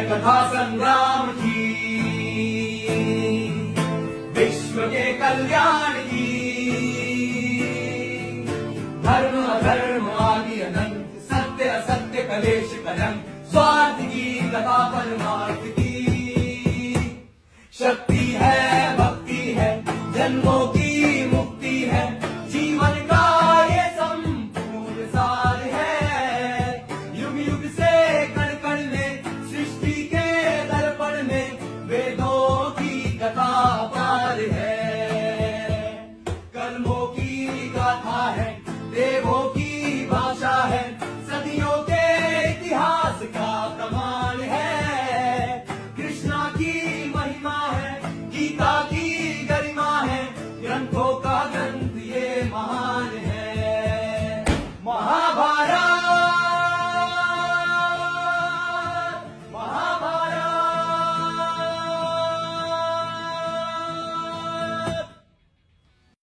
कथा संग्राम की, विश्व के कल्याण की। धर्म अधर्म आदि अनंत, सत्य असत्य कलेश कलंक, स्वार्थ की कथा परमार्थ की। शक्ति है भक्ति है जन्मों की